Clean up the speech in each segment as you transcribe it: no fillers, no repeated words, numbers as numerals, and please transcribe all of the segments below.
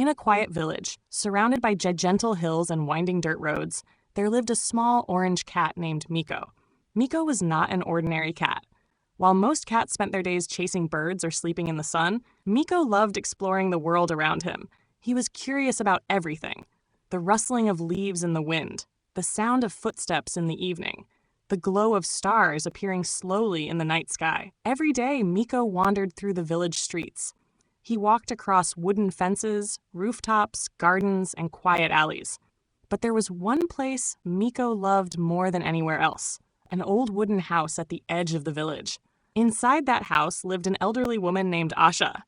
In a quiet village, surrounded by gentle hills and winding dirt roads, there lived a small orange cat named Miko. Miko was not an ordinary cat. While most cats spent their days chasing birds or sleeping in the sun, Miko loved exploring the world around him. He was curious about everything: the rustling of leaves in the wind, the sound of footsteps in the evening, the glow of stars appearing slowly in the night sky. Every day, Miko wandered through the village streets. He walked across wooden fences, rooftops, gardens, and quiet alleys. But there was one place Miko loved more than anywhere else: an old wooden house at the edge of the village. Inside that house lived an elderly woman named Asha.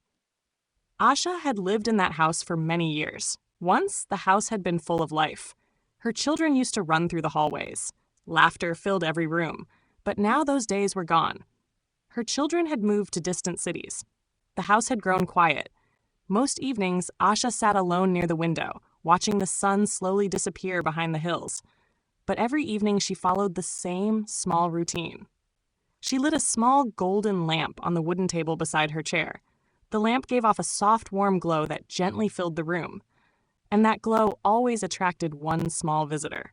Asha had lived in that house for many years. Once, the house had been full of life. Her children used to run through the hallways. Laughter filled every room. But now those days were gone. Her children had moved to distant cities. The house had grown quiet. Most evenings, Asha sat alone near the window, watching the sun slowly disappear behind the hills. But every evening she followed the same small routine. She lit a small golden lamp on the wooden table beside her chair. The lamp gave off a soft, warm glow that gently filled the room. And that glow always attracted one small visitor: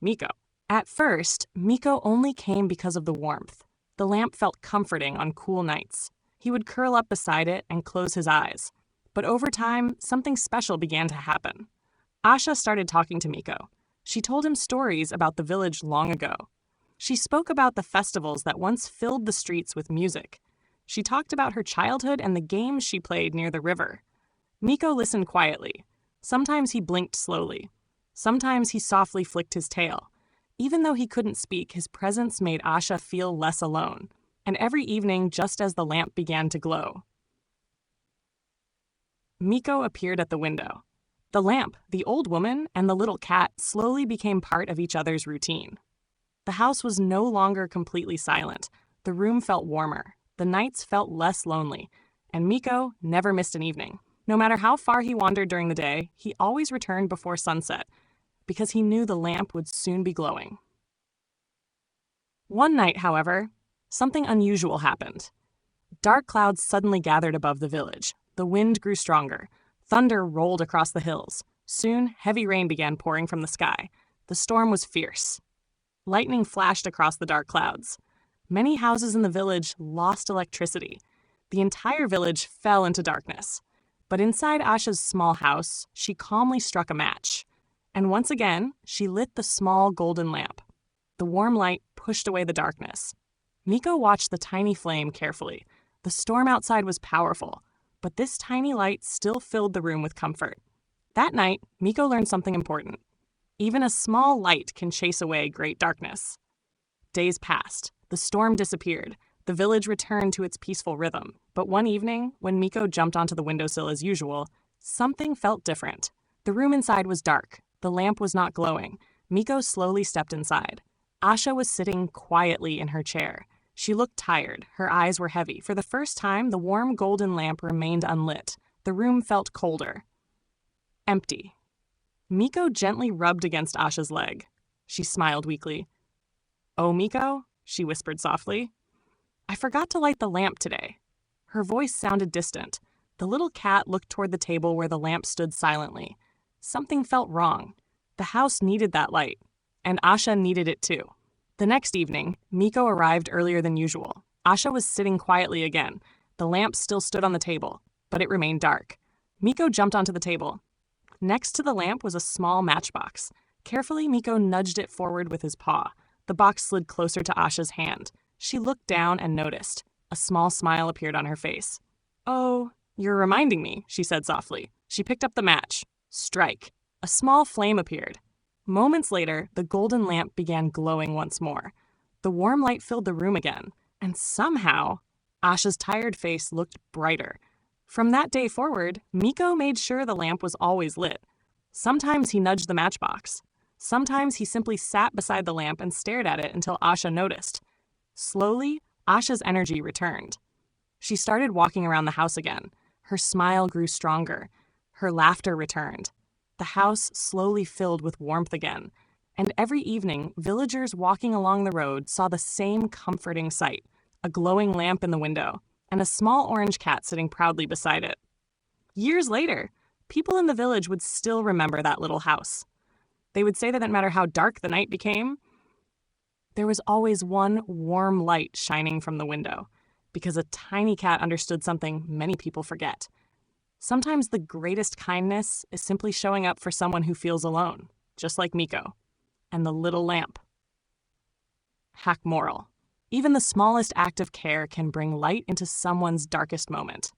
Miko. At first, Miko only came because of the warmth. The lamp felt comforting on cool nights. He would curl up beside it and close his eyes. But over time, something special began to happen. Asha started talking to Miko. She told him stories about the village long ago. She spoke about the festivals that once filled the streets with music. She talked about her childhood and the games she played near the river. Miko listened quietly. Sometimes he blinked slowly. Sometimes he softly flicked his tail. Even though he couldn't speak, his presence made Asha feel less alone. And every evening, just as the lamp began to glow, Miko appeared at the window. The lamp, the old woman, and the little cat slowly became part of each other's routine. The house was no longer completely silent. The room felt warmer. The nights felt less lonely. And Miko never missed an evening. No matter how far he wandered during the day, he always returned before sunset, because he knew the lamp would soon be glowing. One night, however, something unusual happened. Dark clouds suddenly gathered above the village. The wind grew stronger. Thunder rolled across the hills. Soon, heavy rain began pouring from the sky. The storm was fierce. Lightning flashed across the dark clouds. Many houses in the village lost electricity. The entire village fell into darkness. But inside Asha's small house, she calmly struck a match. And once again, she lit the small golden lamp. The warm light pushed away the darkness. Miko watched the tiny flame carefully. The storm outside was powerful, but this tiny light still filled the room with comfort. That night, Miko learned something important. Even a small light can chase away great darkness. Days passed. The storm disappeared. The village returned to its peaceful rhythm. But one evening, when Miko jumped onto the windowsill as usual, something felt different. The room inside was dark. The lamp was not glowing. Miko slowly stepped inside. Asha was sitting quietly in her chair. She looked tired. Her eyes were heavy. For the first time, the warm golden lamp remained unlit. The room felt colder. Empty. Miko gently rubbed against Asha's leg. She smiled weakly. "Oh, Miko," she whispered softly. "I forgot to light the lamp today." Her voice sounded distant. The little cat looked toward the table where the lamp stood silently. Something felt wrong. The house needed that light, and Asha needed it too. The next evening, Miko arrived earlier than usual. Asha was sitting quietly again. The lamp still stood on the table, but it remained dark. Miko jumped onto the table. Next to the lamp was a small matchbox. Carefully, Miko nudged it forward with his paw. The box slid closer to Asha's hand. She looked down and noticed. A small smile appeared on her face. "Oh, you're reminding me," she said softly. She picked up the match. Strike. A small flame appeared. Moments later, the golden lamp began glowing once more. The warm light filled the room again, and somehow, Asha's tired face looked brighter. From that day forward, Miko made sure the lamp was always lit. Sometimes he nudged the matchbox. Sometimes he simply sat beside the lamp and stared at it until Asha noticed. Slowly, Asha's energy returned. She started walking around the house again. Her smile grew stronger. Her laughter returned. The house slowly filled with warmth again. And every evening, villagers walking along the road saw the same comforting sight: a glowing lamp in the window, and a small orange cat sitting proudly beside it. Years later, people in the village would still remember that little house. They would say that no matter how dark the night became, there was always one warm light shining from the window, because a tiny cat understood something many people forget. Sometimes the greatest kindness is simply showing up for someone who feels alone, just like Miko. And the little lamp. Hack moral. Even the smallest act of care can bring light into someone's darkest moment.